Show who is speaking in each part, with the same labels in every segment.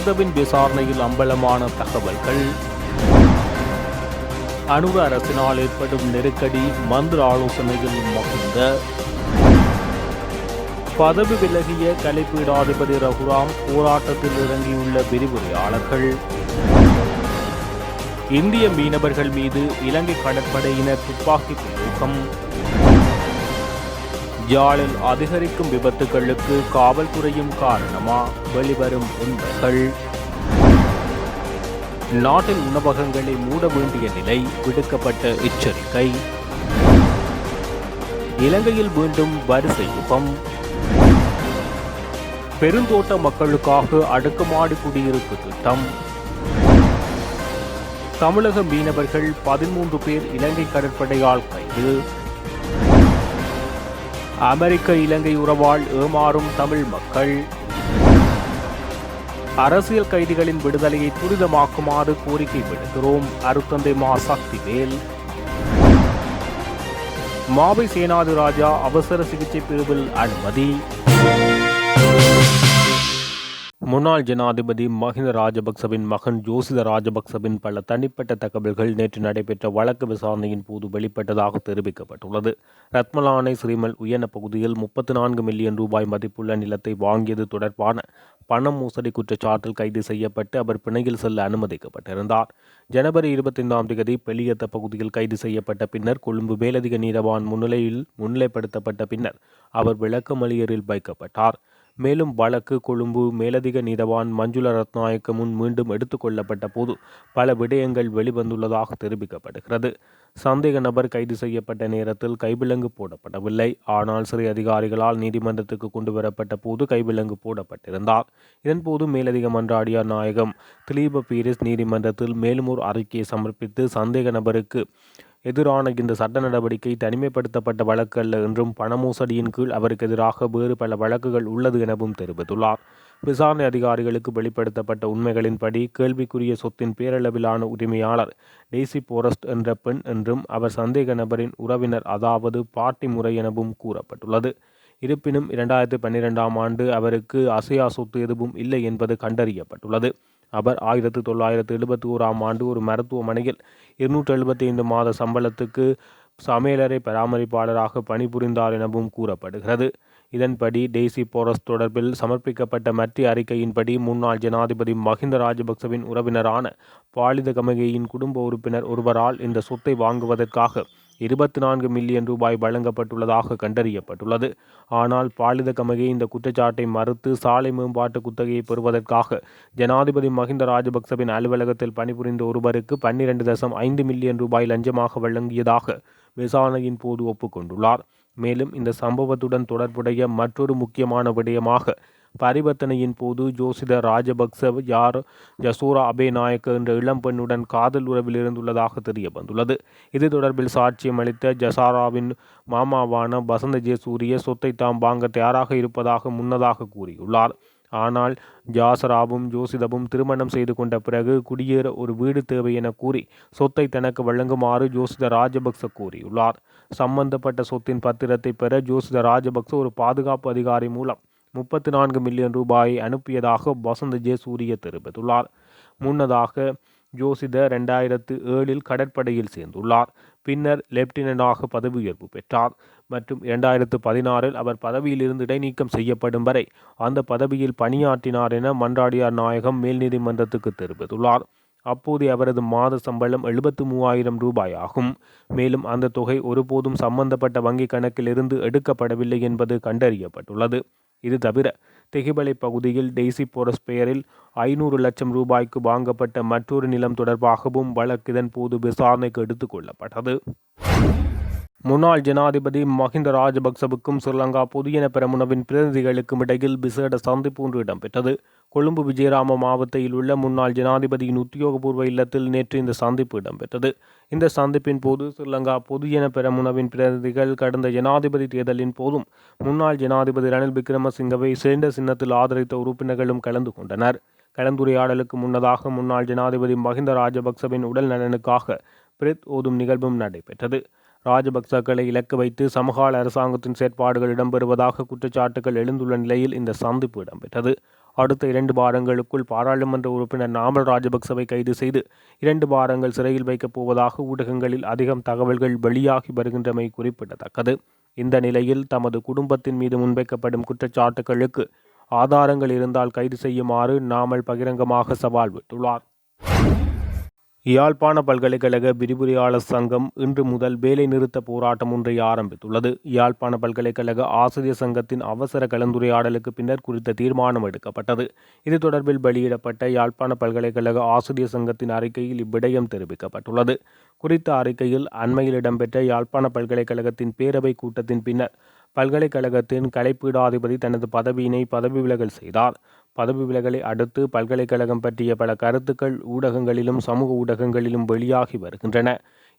Speaker 1: மஹிந்தவின் விசாரணையில் அம்பலமான தகவல்கள். அனுர அரசினால் ஏற்படும் நெருக்கடி, மந்திர ஆலோசனையில் மஹிந்த. பதவி விலகிய கலைப்பீடாதிபதி ரகுராம் போராட்டத்தில் இறங்கியுள்ள விரிவுரையாளர்கள். இந்திய மீனவர்கள் மீது இலங்கை கடற்படையினர் துப்பாக்கி பிரயோகம். யாழில் அதிகரிக்கும் விபத்துகளுக்கு காவல்துறையும் காரணமா? வெளிவரும் உண்மைகள். நாட்டில் உணவகங்களை மூட வேண்டிய நிலை, விடுக்கப்பட்ட எச்சரிக்கை. இலங்கையில் மீண்டும் வரிசை யுகம். பெருந்தோட்ட மக்களுக்காக அடுக்குமாடி குடியிருப்பு திட்டம். தமிழக மீனவர்கள் 13 பேர் இலங்கை கடற்படையால் கைது. அமெரிக்க இலங்கை உறவால் ஏமாறும் தமிழ் மக்கள். அரசியல் கைதிகளின் விடுதலையை துரிதமாக்குமாறு கோரிக்கை விடுக்கிறோம், அருத்தந்தை மா சக்திவேல். மாவை சேனாதிராஜா அவசர சிகிச்சை பிரிவில் அனுமதி. முன்னாள் ஜனாதிபதி மஹிந்த ராஜபக்சவின் மகன் ஜோசித ராஜபக்சவின் பல தனிப்பட்ட தகவல்கள் நேற்று நடைபெற்ற வழக்கு விசாரணையின் போது வெளிப்பட்டதாக தெரிவிக்கப்பட்டுள்ளது. ரத்மலானை ஸ்ரீமல் உயன பகுதியில் 34 மில்லியன் ரூபாய் மதிப்புள்ள நிலத்தை வாங்கியது தொடர்பான பண மோசடி குற்றச்சாட்டில் கைது செய்யப்பட்டு அவர் பிணையில் செல்ல அனுமதிக்கப்பட்டிருந்தார். ஜனவரி 25ஆம் தேதி பெலியத்த பகுதியில் கைது செய்யப்பட்ட பின்னர் கொழும்பு மேலதிக நீதவான் முன்னிலைப்படுத்தப்பட்ட பின்னர் அவர் விளக்கமறியலில் வைக்கப்பட்டார். மேலும் வழக்கு கொழும்பு மேலதிக நீதவான் மஞ்சுள ரத்நாயக்க முன் மீண்டும் எடுத்துக் கொள்ளப்பட்ட போது பல விடயங்கள் வெளிவந்துள்ளதாக தெரிவிக்கப்படுகிறது. சந்தேக நபர் கைது செய்யப்பட்ட நேரத்தில் கைவிலங்கு போடப்படவில்லை. ஆனால் சிறை அதிகாரிகளால் நீதிமன்றத்துக்கு கொண்டு வரப்பட்ட போது கைவிலங்கு போடப்பட்டிருந்தார். இதன்போது மேலதிக மன்றாடியார் நாயகம் திலீப பீரிஸ் நீதிமன்றத்தில் மேலும் ஒரு அறிக்கையை சமர்ப்பித்து சந்தேக நபருக்கு எதிரான இந்த சட்ட நடவடிக்கை தனிமைப்படுத்தப்பட்ட வழக்கு அல்ல என்றும் பண மோசடியின் கீழ் அவருக்கு எதிராக வேறு பல வழக்குகள் உள்ளது எனவும் தெரிவித்துள்ளார். விசாரணை அதிகாரிகளுக்கு வெளிப்படுத்தப்பட்ட உண்மைகளின்படி கேள்விக்குரிய சொத்தின் பேரளவிலான உரிமையாளர் டெய்சி போரஸ்ட் என்ற பெண் என்றும் அவர் சந்தேக நபரின் உறவினர் அதாவது பாட்டி முறை எனவும் கூறப்பட்டுள்ளது. இருப்பினும் 2012ஆம் ஆண்டு அவருக்கு அசையா சொத்து எதுவும் இல்லை என்பது கண்டறியப்பட்டுள்ளது. அவர் 1971ஆம் ஆண்டு ஒரு மருத்துவமனையில் 275 மாத சம்பளத்துக்கு சமையலறை பராமரிப்பாளராக பணிபுரிந்தார் எனவும் கூறப்படுகிறது. இதன்படி டெய்சி போரஸ் தொடர்பில் சமர்ப்பிக்கப்பட்ட மத்திய அறிக்கையின்படி முன்னாள் ஜனாதிபதி மஹிந்த ராஜபக்சவின் உறவினரான பாலித கமகேயின் குடும்ப உறுப்பினர் ஒருவரால் இந்த சொத்தை வாங்குவதற்காக 24 மில்லியன் ரூபாய் வழங்கப்பட்டுள்ளதாக கண்டறியப்பட்டுள்ளது. ஆனால் பாலித கமகே இந்த குற்றச்சாட்டை மறுத்து சாலை மேம்பாட்டு குத்தகையை பெறுவதற்காக ஜனாதிபதி மஹிந்த ராஜபக்சவின் அலுவலகத்தில் பணிபுரிந்த ஒருவருக்கு 12.5 மில்லியன் ரூபாய் லஞ்சமாக வழங்கியதாக விசாரணையின் போது ஒப்புக்கொண்டுள்ளார். மேலும் இந்த சம்பவத்துடன் தொடர்புடைய மற்றொரு முக்கியமான விடயமாக பரிவர்த்தனையின் போது ஜோசித ராஜபக்ச யார் ஜசோரா அபேநாயக்க என்ற இளம்பெண்ணுடன் காதல் உறவில் இருந்துள்ளதாக தெரிய வந்துள்ளது. இது தொடர்பில் சாட்சியம் அளித்த ஜசாராவின் மாமாவான பசந்த ஜெயசூரிய சொத்தை தாம் வாங்க தயாராக இருப்பதாக முன்னதாக கூறியுள்ளார். ஆனால் ஜாசராவும் ஜோசிதவும் திருமணம் செய்து கொண்ட பிறகு குடியேற ஒரு வீடு தேவை என கூறி சொத்தை தனக்கு வழங்குமாறு ஜோசித ராஜபக்ச கூறியுள்ளார். சம்பந்தப்பட்ட சொத்தின் பத்திரத்தை பெற ஜோசித ராஜபக்ச ஒரு பாதுகாப்பு அதிகாரி மூலம் 34 மில்லியன் ரூபாயை அனுப்பியதாக வசந்த ஜெயசூரிய தெரிவித்துள்ளார். முன்னதாக ஜோசித 2007இல் கடற்படையில் சேர்ந்துள்ளார். பின்னர் லெப்டினண்டாக பதவி உயர்வு பெற்றார் மற்றும் 2016இல் அவர் பதவியிலிருந்து இடைநீக்கம் செய்யப்படும் வரை அந்த பதவியில் பணியாற்றினார் என மன்றாடியார் நாயகம் மேல் நீதிமன்றத்துக்கு தெரிவித்துள்ளார். அப்போது அவரது மாத சம்பளம் 73,000 ரூபாய் ஆகும். மேலும் அந்த தொகை ஒருபோதும் சம்பந்தப்பட்ட வங்கிக் கணக்கில் இருந்து எடுக்கப்படவில்லை என்பது கண்டறியப்பட்டுள்ளது. இது தவிர தெஹிபலை பகுதியில் டெய்சி போரஸ் பெயரில் 500 லட்சம் ரூபாய்க்கு வாங்கப்பட்ட மற்றொரு நிலம் தொடர்பாகவும் வழக்கு இதன் போது விசாரணைக்கு எடுத்துக் கொள்ளப்பட்டது. முன்னாள் ஜனாதிபதி மஹிந்த ராஜபக்சவுக்கும் ஸ்ரீலங்கா பொதுஜன பெரமுனவின் பிரதிநிதிகளுக்கும் இடையில் விசேட சந்திப்பு ஒன்று இடம்பெற்றது. கொழும்பு விஜயராம மாவட்டத்தில் உள்ள முன்னாள் ஜனாதிபதியின் உத்தியோகபூர்வ இல்லத்தில் நேற்று இந்த சந்திப்பு இடம்பெற்றது. இந்த சந்திப்பின் போது ஸ்ரீலங்கா பொதுஜன பெரமுனவின் பிரதிநிதிகள் கடந்த ஜனாதிபதி தேர்தலின் போதும் முன்னாள் ஜனாதிபதி ரணில் விக்ரமசிங்கவை சேர்ந்த சின்னத்தில் ஆதரித்த உறுப்பினர்களும் கலந்து கொண்டனர். கலந்துரையாடலுக்கு முன்னதாக முன்னாள் ஜனாதிபதி மஹிந்த ராஜபக்சவின் உடல் நலனுக்காக பிரெத் ஓதும் நிகழ்வும் நடைபெற்றது. ராஜபக்சக்களை இலக்கு வைத்து சமகால அரசாங்கத்தின் செயற்பாடுகள் இடம்பெறுவதாக குற்றச்சாட்டுகள் எழுந்துள்ள நிலையில் இந்த சந்திப்பு இடம்பெற்றது. அடுத்த 2 வாரங்களுக்குள் பாராளுமன்ற உறுப்பினர் நாமல் ராஜபக்சவை கைது செய்து 2 வாரங்கள் சிறையில் வைக்கப் போவதாக ஊடகங்களில் அதிகம் தகவல்கள் வெளியாகி வருகின்றமை குறிப்பிடத்தக்கது. இந்த நிலையில் தமது குடும்பத்தின் மீது முன்வைக்கப்படும் குற்றச்சாட்டுகளுக்கு ஆதாரங்கள் இருந்தால் கைது செய்யுமாறு நாமல் பகிரங்கமாக சவால் விட்டுள்ளார். யாழ்ப்பாண பல்கலைக்கழக விரிவுரையாளர் சங்கம் இன்று முதல் வேலை நிறுத்த போராட்டம் ஒன்றை ஆரம்பித்துள்ளது. யாழ்ப்பாண பல்கலைக்கழக ஆசிரியர் சங்கத்தின் அவசர கலந்துரையாடலுக்கு பின்னர் குறித்த தீர்மானம் எடுக்கப்பட்டது. இது தொடர்பில் வெளியிடப்பட்ட யாழ்ப்பாண பல்கலைக்கழக ஆசிரியர் சங்கத்தின் அறிக்கையில் இவ்விடயம் தெரிவிக்கப்பட்டுள்ளது. குறித்த அறிக்கையில் அண்மையில் இடம்பெற்ற யாழ்ப்பாண பல்கலைக்கழகத்தின் பேரவை கூட்டத்தின் பின்னர் பல்கலைக்கழகத்தின் கலைப்பீடாதிபதி தனது பதவியினை பதவி விலகல் செய்தார். பதவி விலகலை அடுத்து பல்கலைக்கழகம் பற்றிய பல கருத்துக்கள் ஊடகங்களிலும் சமூக ஊடகங்களிலும் வெளியாகி வருகின்றன.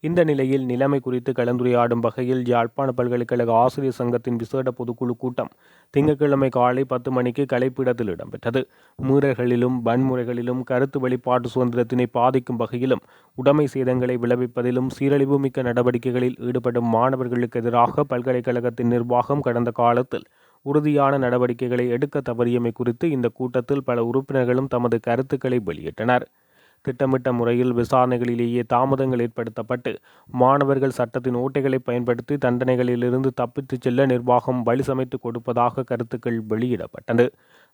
Speaker 1: இந்த நிலையில் நிலைமை குறித்து கலந்துரையாடும் வகையில் யாழ்ப்பாண பல்கலைக்கழக ஆசிரியர் சங்கத்தின் விசேட பொதுக்குழு கூட்டம் திங்கட்கிழமை காலை 10 மணிக்கு கலைப்பீடத்தில் இடம்பெற்றது. மீறல்களிலும் வன்முறைகளிலும் கருத்து வெளிப்பாட்டு சுதந்திரத்தினை பாதிக்கும் வகையிலும் உடைமை சேதங்களை விளைவிப்பதிலும் சீரழிவு மிக்க நடவடிக்கைகளில் ஈடுபடும் மாணவர்களுக்கு எதிராக பல்கலைக்கழகத்தின் நிர்வாகம் கடந்த காலத்தில் உறுதியான நடவடிக்கைகளை எடுக்க தவறியமை குறித்து இந்த கூட்டத்தில் பல உறுப்பினர்களும் தமது கருத்துக்களை வெளியிட்டனர். திட்டமிட்ட முறையில் விசாரணைகளிலேயே தாமதங்கள் ஏற்படுத்தப்பட்டு மாணவர்கள் சட்டத்தின் ஓட்டைகளை பயன்படுத்தி தண்டனைகளிலிருந்து தப்பித்துச் செல்ல நிர்வாகம் வழி சமைத்து கொடுப்பதாக கருத்துக்கள் வெளியிடப்பட்டது.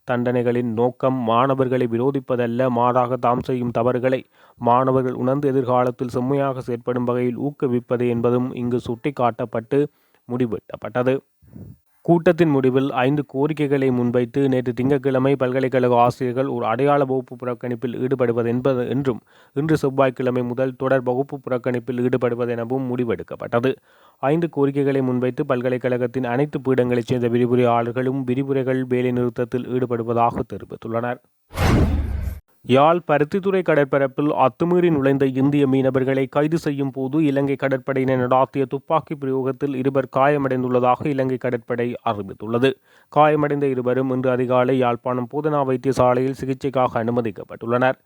Speaker 1: தண்டனைகளின் நோக்கம் மாணவர்களை விரோதிப்பதல்ல, மாறாக தாம் செய்யும் தவறுகளை மாணவர்கள் உணர்ந்து எதிர்காலத்தில் செம்மையாக செயற்படும் வகையில் ஊக்குவிப்பது என்பதும் இங்கு சுட்டிக்காட்டப்பட்டு முடிவெட்டப்பட்டது. கூட்டத்தின் முடிவில் 5 கோரிக்கைகளை முன்வைத்து நேற்று திங்கட்கிழமை பல்கலைக்கழக ஆசிரியர்கள் ஒரு அடையாள வகுப்பு புறக்கணிப்பில் ஈடுபடுவது என்றும் இன்று செவ்வாய்க்கிழமை முதல் தொடர் வகுப்பு புறக்கணிப்பில் ஈடுபடுவதெனவும் முடிவெடுக்கப்பட்டது. 5 கோரிக்கைகளை முன்வைத்து பல்கலைக்கழகத்தின் அனைத்து பீடங்களைச் சேர்ந்த விரிவுரையாளர்களும் விரிவுரைகள் வேலை நிறுத்தத்தில் ஈடுபடுவதாக தெரிவித்துள்ளனர். யாழ் பருத்தித்துறை கடற்பரப்பில் அத்துமீறி நுழைந்த இந்திய மீனவர்களை கைது செய்யும் போது இலங்கை கடற்படையினர் நடாத்திய துப்பாக்கி பிரயோகத்தில் 2 காயமடைந்துள்ளதாக இலங்கை கடற்படை அறிவித்துள்ளது. காயமடைந்த 2 இன்று அதிகாலை யாழ்ப்பாணம் போதனா வைத்தியசாலையில் சிகிச்சைக்காக அனுமதிக்கப்பட்டுள்ளனர்.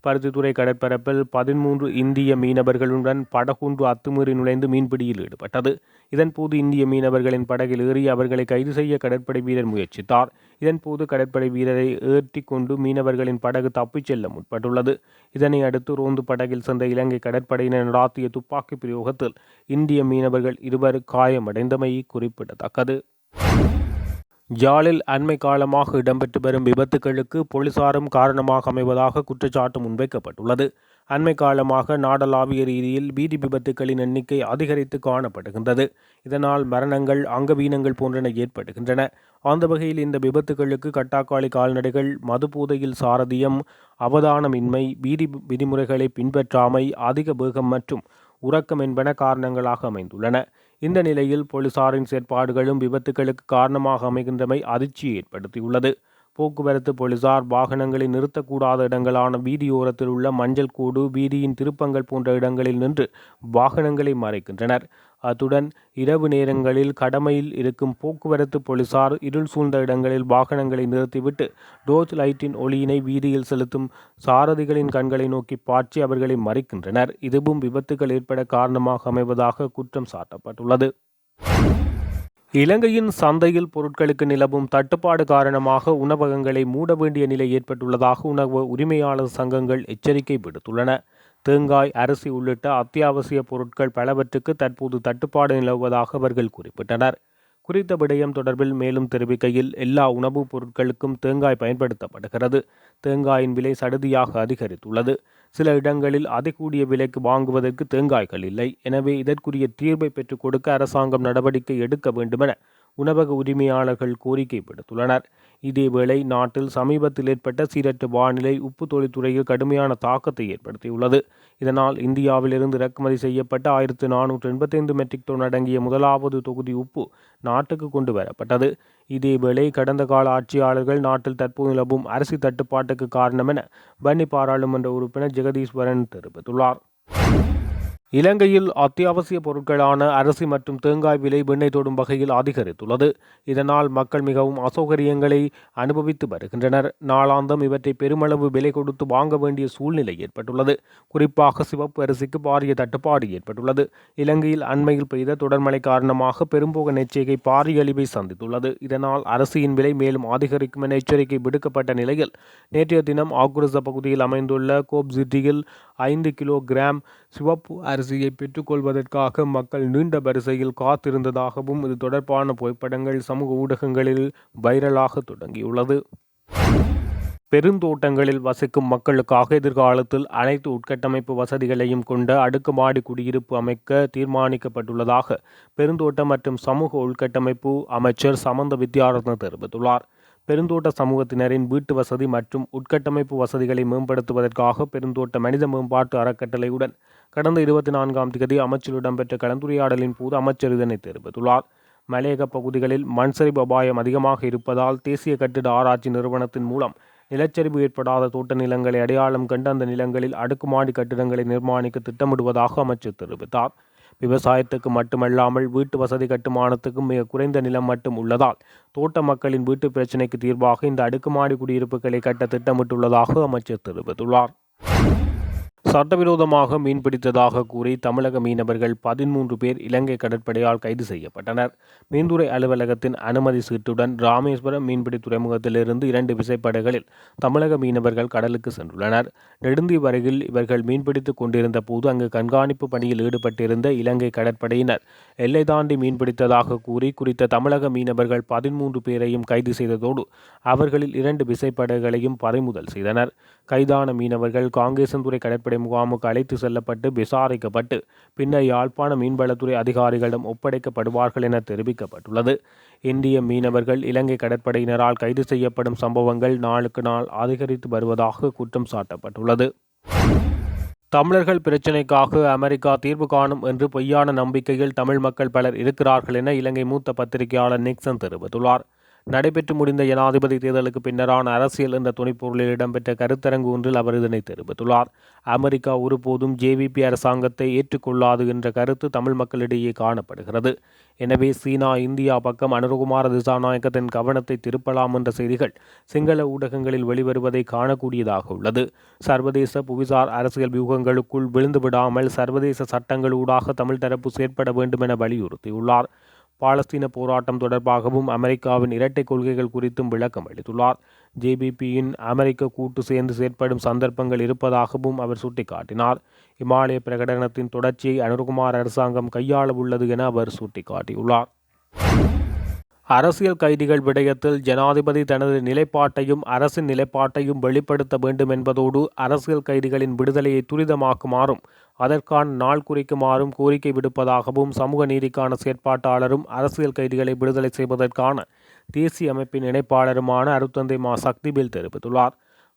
Speaker 1: பருத்தித்துறை கடற்பரப்பில் 13 இந்திய மீனவர்களுடன் படகொன்று அத்துமீறி நுழைந்து மீன்பிடியில் ஈடுபட்டது. இதன்போது இந்திய மீனவர்களின் படகில் ஏறி அவர்களை கைது செய்ய கடற்படை வீரர் முயற்சித்தார். இதன்போது கடற்படை வீரரை ஏற்றி கொண்டு மீனவர்களின் படகு தப்பிச் செல்ல முற்பட்டுள்ளது. இதனை அடுத்து ரோந்து படகில் சென்ற இலங்கை கடற்படையினர் நடாத்திய துப்பாக்கி பிரயோகத்தில் இந்திய மீனவர்கள் 2 காயமடைந்தமை குறிப்பிடத்தக்கது. யாழில் அண்மை காலமாக இடம்பெற்று வரும் விபத்துகளுக்கு போலீசாரும் காரணமாக அமைவதாக குற்றச்சாட்டு முன்வைக்கப்பட்டுள்ளது. அண்மை காலமாக நாடளாவிய ரீதியில் வீதி விபத்துகளின் எண்ணிக்கை அதிகரித்து காணப்படுகின்றது. இதனால் மரணங்கள், அங்கவீனங்கள் போன்றன ஏற்படுகின்றன. அந்த வகையில் இந்த விபத்துகளுக்கு கட்டாக்காளி கால்நடைகள், மதுபோதையில் சாரதியம், அவதானமின்மை, வீதி விதிமுறைகளை பின்பற்றாமை, அதிக வேகம் மற்றும் உறக்கம் என்பன காரணங்களாக அமைந்துள்ளன. இந்த நிலையில் போலீசாரின் செயற்பாடுகளும் விபத்துகளுக்கு காரணமாக அமைகின்றமை அதிர்ச்சியை ஏற்படுத்தியுள்ளது. போக்குவரத்து போலீசார் வாகனங்களை நிறுத்தக்கூடாத இடங்களான வீதியோரத்தில் உள்ள மஞ்சள் கூடு, வீதியின் திருப்பங்கள் போன்ற இடங்களில் நின்று வாகனங்களை மறைக்கின்றனர். அத்துடன் இரவு நேரங்களில் கடமையில் இருக்கும் போக்குவரத்து போலீசார் இருள் சூழ்ந்த இடங்களில் வாகனங்களை நிறுத்திவிட்டு டோர்ச் லைட்டின் ஒளியினை வீதியில் செலுத்தும் சாரதிகளின் கண்களை நோக்கி பாய்ச்சி அவர்களை மறைக்கின்றனர். இதுவும் விபத்துகள் ஏற்பட காரணமாக அமைவதாக குற்றம் சாட்டப்பட்டுள்ளது. இலங்கையின் சந்தையில் பொருட்களுக்கு நிலவும் தட்டுப்பாடு காரணமாக உணவகங்களை மூட வேண்டிய நிலை ஏற்பட்டுள்ளதாக உணவு உரிமையாளர் சங்கங்கள் எச்சரிக்கை விடுத்துள்ளன. தேங்காய், அரிசி உள்ளிட்ட அத்தியாவசிய பொருட்கள் பலவற்றுக்கு தற்போது தட்டுப்பாடு நிலவுவதாக அவர்கள் குறிப்பிட்டனர். குறித்த விடயம் தொடர்பில் மேலும் தெரிவிக்கையில், எல்லா உணவுப் பொருட்களுக்கும் தேங்காய் பயன்படுத்தப்படுகிறது. தேங்காயின் விலை சடுதியாக அதிகரித்துள்ளது. சில இடங்களில் அதிகூடிய விலைக்கு வாங்குவதற்கு தேங்காய்கள் இல்லை. எனவே இதற்குரிய தீர்வை பெற்றுக் கொடுக்க அரசாங்கம் நடவடிக்கை எடுக்க வேண்டுமென உணவக உரிமையாளர்கள் கோரிக்கை விடுத்துள்ளனர். இதேவேளை நாட்டில் சமீபத்தில் ஏற்பட்ட சீரற்ற வானிலை உப்பு தொழில்துறையில் கடுமையான தாக்கத்தை ஏற்படுத்தியுள்ளது. இதனால் இந்தியாவிலிருந்து இறக்குமதி செய்யப்பட்ட 1485 மெட்ரிக் டன் அடங்கிய முதலாவது தொகுதி உப்பு நாட்டுக்கு கொண்டு வரப்பட்டது. இதேவேளை கடந்த கால ஆட்சியாளர்கள் நாட்டில் தற்போது நிலவும் அரிசி தட்டுப்பாட்டுக்கு காரணம் என வன்னி பாராளுமன்ற உறுப்பினர் ஜெகதீஸ்வரன் தெரிவித்துள்ளார். இலங்கையில் அத்தியாவசிய பொருட்களான அரிசி மற்றும் தேங்காய் விலை விண்ணை தொடும் வகையில் அதிகரித்துள்ளது. இதனால் மக்கள் மிகவும் அசௌகரியங்களை அனுபவித்து வருகின்றனர். நாளாந்தம் இவற்றை பெருமளவு விலை கொடுத்து வாங்க வேண்டிய சூழ்நிலை ஏற்பட்டுள்ளது. குறிப்பாக சிவப்பு அரிசிக்கு பாரிய தட்டுப்பாடு ஏற்பட்டுள்ளது. இலங்கையில் அண்மையில் பெய்த தொடர்மழை காரணமாக பெரும்போக நெச்சரிக்கை பாரிய அழிவை சந்தித்துள்ளது. இதனால் அரிசியின் விலை மேலும் அதிகரிக்கும் என எச்சரிக்கை விடுக்கப்பட்ட நிலையில் நேற்றைய தினம் ஆக்குரச பகுதியில் அமைந்துள்ள கோப் சிட்டியில் 5 கிலோகிராம் சிவப்பு அரிசியை பெற்றுக்கொள்வதற்காக மக்கள் நீண்ட வரிசையில் காத்திருந்ததாகவும் இது தொடர்பான புகைப்படங்கள் சமூக ஊடகங்களில் வைரலாக தொடங்கியுள்ளது. பெருந்தோட்டங்களில் வசிக்கும் மக்களுக்காக எதிர்காலத்தில் அனைத்து உட்கட்டமைப்பு வசதிகளையும் கொண்ட அடுக்குமாடி குடியிருப்பு அமைக்க தீர்மானிக்கப்பட்டுள்ளதாக பெருந்தோட்ட மற்றும் சமூக உள்கட்டமைப்பு அமைச்சர் சமந்த வித்யாரத்ன தெரிவித்துள்ளார். பெருந்தோட்ட சமூகத்தினரின் வீட்டு வசதி மற்றும் உட்கட்டமைப்பு வசதிகளை மேம்படுத்துவதற்காக பெருந்தோட்ட மனித மேம்பாட்டு அறக்கட்டளையுடன் கடந்த 24ஆம் தேதி அமைச்சர் இடம்பெற்ற கலந்துரையாடலின் போது அமைச்சர் இதனை தெரிவித்துள்ளார். மலையக பகுதிகளில் மண்சரிவு அபாயம் அதிகமாக இருப்பதால் தேசிய கட்டிட ஆராய்ச்சி நிறுவனத்தின் மூலம் நிலச்சரிவு ஏற்படாத தோட்ட நிலங்களை அடையாளம் கண்டு அந்த நிலங்களில் அடுக்குமாடி கட்டிடங்களை நிர்மாணிக்க திட்டமிடுவதாக அமைச்சர் தெரிவித்தார். விவசாயத்துக்கு மட்டுமல்லாமல் வீட்டு வசதி கட்டுமானத்துக்கும் மிக குறைந்த நிலம் மட்டும் உள்ளதால் தோட்ட மக்களின் வீட்டு பிரச்சினைக்கு தீர்வாக இந்த அடுக்குமாடி குடியிருப்புகளை கட்ட திட்டமிட்டுள்ளதாக அமைச்சர் தெரிவித்துள்ளார். சட்டவிரோதமாக மீன்பிடித்ததாக கூறி தமிழக மீனவர்கள் 13 பேர் இலங்கை கடற்படையால் கைது செய்யப்பட்டனர். மீன்துறை அலுவலகத்தின் அனுமதி சீட்டுடன் ராமேஸ்வரம் மீன்பிடி துறைமுகத்திலிருந்து 2 விசைப்படகுகளில் தமிழக மீனவர்கள் கடலுக்கு சென்றுள்ளனர். நெடுந்தீவு அருகில் இவர்கள் மீன்பிடித்துக் கொண்டிருந்த போது அங்கு கண்காணிப்பு பணியில் ஈடுபட்டிருந்த இலங்கை கடற்படையினர் எல்லை தாண்டி மீன்பிடித்ததாக கூறி குறித்த தமிழக மீனவர்கள் 13 பேரையும் கைது செய்ததோடு அவர்களில் 2 விசைப்படகுகளையும் பறிமுதல் செய்தனர். கைதான மீனவர்கள் காங்கேசன்துறை கடற்படை முகாமுக்கு அழைத்து செல்லப்பட்டு விசாரிக்கப்பட்டு பின்னர் யாழ்ப்பாண மீன்வளத்துறை அதிகாரிகளிடம் ஒப்படைக்கப்படுவார்கள் என தெரிவிக்கப்பட்டுள்ளது. இந்திய மீனவர்கள் இலங்கை கடற்படையினரால் கைது செய்யப்படும் சம்பவங்கள் நாளுக்கு நாள் அதிகரித்து வருவதாக குற்றம் சாட்டப்பட்டுள்ளது. தமிழர்கள் பிரச்சினைக்காக அமெரிக்கா தீர்வு காணும் என்று பொய்யான நம்பிக்கையில் தமிழ் மக்கள் பலர் இருக்கிறார்கள் என இலங்கை மூத்த பத்திரிகையாளர் நிக்சன் தெரிவித்துள்ளார். நடைபெற்று முடிந்த ஜனாதிபதி தேர்தலுக்கு பின்னரான அரசியல் என்ற துணைப்பொருளில் இடம்பெற்ற கருத்தரங்கு ஒன்றில் அவர் இதனை தெரிவித்துள்ளார். அமெரிக்கா ஒருபோதும் ஜேவிபி அரசாங்கத்தை ஏற்றுக்கொள்ளாது என்ற கருத்து தமிழ் மக்களிடையே காணப்படுகிறது. எனவே சீனா இந்தியா பக்கம் அனுரகுமார திசாநாயக்கத்தின் கவனத்தை திருப்பலாம் என்ற செய்திகள் சிங்கள ஊடகங்களில் வெளிவருவதை காணக்கூடியதாக உள்ளது. சர்வதேச புவிசார் அரசியல் வியூகங்களுக்குள் விழுந்துவிடாமல் சர்வதேச சட்டங்களூடாக தமிழ் தரப்பு செயற்பட வேண்டும் என வலியுறுத்தியுள்ளார். பாலஸ்தீன போராட்டம் தொடர்பாகவும் அமெரிக்காவின் இரட்டை கொள்கைகள் குறித்தும் விளக்கம் அளித்துள்ளார். ஜேபிபியின் அமெரிக்க கூட்டு சேர்ந்து செயற்படும் சந்தர்ப்பங்கள் இருப்பதாகவும் அவர் சுட்டிக்காட்டினார். இமாலய பிரகடனத்தின் தொடர்ச்சியை அனுரகுமார் அரசாங்கம் கையாள உள்ளது என அவர் சுட்டிக்காட்டியுள்ளார். அரசியல் கைதிகள் விடயத்தில் ஜனாதிபதி தனது நிலைப்பாட்டையும் அரசின் நிலைப்பாட்டையும் வெளிப்படுத்த வேண்டும் என்பதோடு அரசியல் கைதிகளின் விடுதலையை துரிதமாக்குமாறும் அதற்கான நாள் குறிக்குமாறும் கோரிக்கை விடுப்பதாகவும் சமூக நீதிக்கான செயற்பாட்டாளரும் அரசியல் கைதிகளை விடுதலை செய்வதற்கான தேசிய அமைப்பின் இணைப்பாளருமான அருத்தந்தை மா சக்திவேல் தெரிவித்துள்ளார்.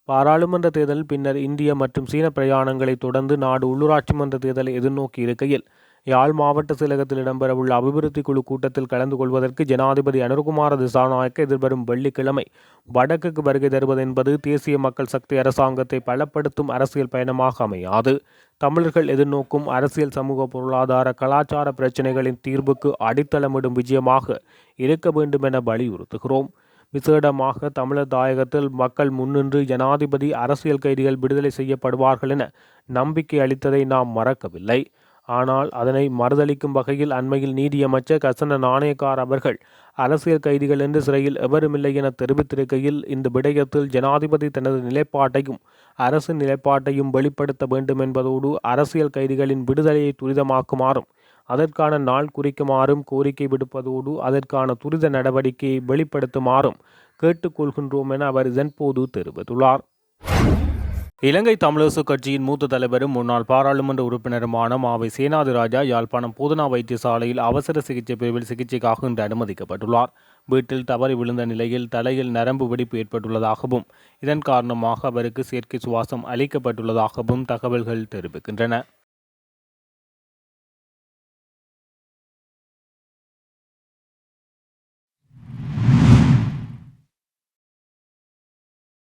Speaker 1: பாராளுமன்ற தேர்தல் பின்னர் இந்திய மற்றும் சீன பிரயாணங்களை தொடர்ந்து நாடு உள்ளூராட்சி மன்ற தேர்தலை எதிர்நோக்கி இருக்கையில் யாழ் மாவட்ட செயலகத்தில் இடம்பெறவுள்ள அபிவிருத்தி குழு கூட்டத்தில் கலந்து கொள்வதற்கு ஜனாதிபதி அனுரகுமார திசாநாயக்க எதிர்வரும் வெள்ளிக்கிழமை வடக்குக்கு வருகை தருவது என்பது தேசிய மக்கள் சக்தி அரசாங்கத்தை பலப்படுத்தும் அரசியல் பயணமாக அமையாது. தமிழர்கள் எதிர்நோக்கும் அரசியல் சமூக பொருளாதார கலாச்சார பிரச்சினைகளின் தீர்வுக்கு அடித்தளமிடும் விஜயமாக இருக்க வேண்டும் என வலியுறுத்துகிறோம். விசேடமாக தமிழர் தாயகத்தில் மக்கள் முன்னின்று ஜனாதிபதி அரசியல் கைதிகள் விடுதலை செய்யப்படுவார்கள் என நம்பிக்கை அளித்ததை நாம் மறக்கவில்லை. ஆனால் அதனை மறுதளிக்கும் வகையில் அண்மையில் நீதியமைச்சர் கசன நாணயக்கார் அவர்கள் அரசியல் கைதிகள் என்று சிறையில் எவருமில்லை என தெரிவித்திருக்கையில் இந்த விடயத்தில் ஜனாதிபதி தனது நிலைப்பாட்டையும் அரசின் நிலைப்பாட்டையும் வெளிப்படுத்த வேண்டும் என்பதோடு அரசியல் கைதிகளின் விடுதலையை துரிதமாக்குமாறும் அதற்கான நாள் குறிக்குமாறும் கோரிக்கை விடுப்பதோடு அதற்கான துரித நடவடிக்கையை வெளிப்படுத்துமாறும் கேட்டுக்கொள்கின்றோம் என அவர் இதன்போது தெரிவித்துள்ளார். இலங்கை தமிழரசு கட்சியின் மூத்த தலைவரும் முன்னாள் பாராளுமன்ற உறுப்பினருமான மாவை சேனாதிராஜா யாழ்ப்பாணம் போதனா வைத்தியசாலையில் அவசர சிகிச்சை பிரிவில் சிகிச்சைக்காக இன்று அனுமதிக்கப்பட்டுள்ளார். வீட்டில் தவறி விழுந்த நிலையில் தலையில் நரம்பு வெடிப்பு ஏற்பட்டுள்ளதாகவும் இதன் காரணமாக அவருக்கு செயற்கை சுவாசம் அளிக்கப்பட்டுள்ளதாகவும் தகவல்கள் தெரிவிக்கின்றன.